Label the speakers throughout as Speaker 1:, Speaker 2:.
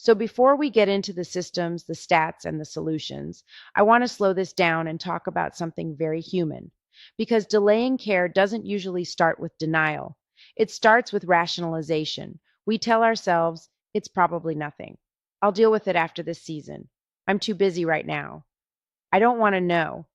Speaker 1: So before we get into the systems, the stats, and the solutions, I want to slow this down and talk about something very human. Because delaying care doesn't usually start with denial, it starts with rationalization. We tell ourselves, it's probably nothing. I'll deal with it after this season. I'm too busy right now. I don't want to know.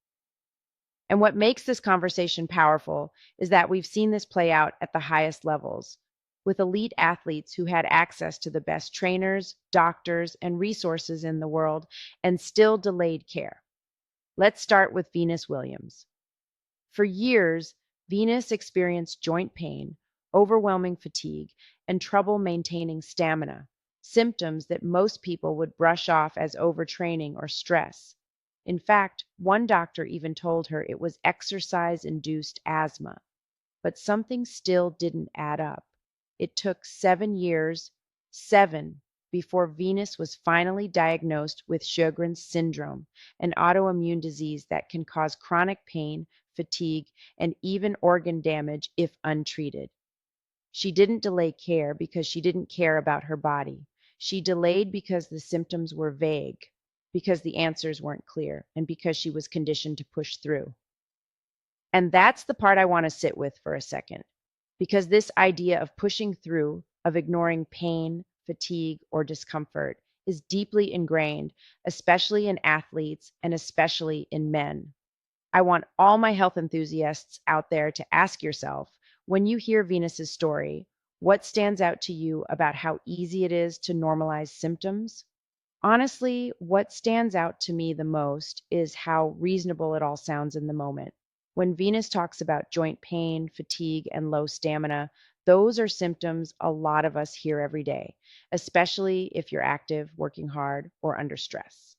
Speaker 1: And what makes this conversation powerful is that we've seen this play out at the highest levels with elite athletes who had access to the best trainers, doctors, and resources in the world and still delayed care. Let's start with Venus Williams. For years, Venus experienced joint pain, overwhelming fatigue, and trouble maintaining stamina, symptoms that most people would brush off as overtraining or stress. In fact, one doctor even told her it was exercise induced asthma. But something still didn't add up. It took 7 years, seven, before Venus was finally diagnosed with Sjogren's syndrome, an autoimmune disease that can cause chronic pain, fatigue, and even organ damage if untreated. She didn't delay care because she didn't care about her body. She delayed because the symptoms were vague, because the answers weren't clear, and because she was conditioned to push through. And that's the part I want to sit with for a second, because this idea of pushing through, of ignoring pain, fatigue, or discomfort is deeply ingrained, especially in athletes and especially in men. I want all my health enthusiasts out there to ask yourself, when you hear Venus's story, what stands out to you about how easy it is to normalize symptoms? Honestly, what stands out to me the most is how reasonable it all sounds in the moment. When Venus talks about joint pain, fatigue, and low stamina, those are symptoms a lot of us hear every day, especially if you're active, working hard, or under stress.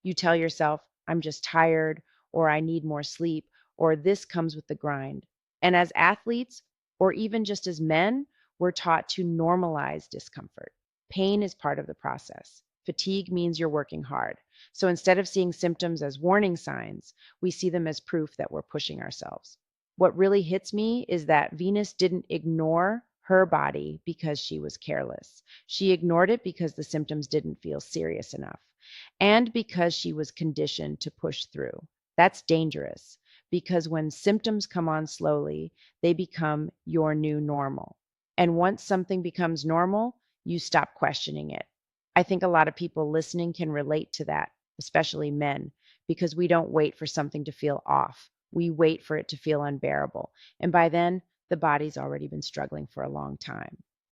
Speaker 1: You tell yourself, I'm just tired, or I need more sleep, or this comes with the grind. And as athletes, or even just as men, we're taught to normalize discomfort. Pain is part of the process. Fatigue means you're working hard. So instead of seeing symptoms as warning signs, we see them as proof that we're pushing ourselves. What really hits me is that Venus didn't ignore her body because she was careless. She ignored it because the symptoms didn't feel serious enough and because she was conditioned to push through. That's dangerous because when symptoms come on slowly, they become your new normal. And once something becomes normal, you stop questioning it. I think a lot of people listening can relate to that, especially men, because we don't wait for something to feel off. We wait for it to feel unbearable. And by then, the body's already been struggling for a long time.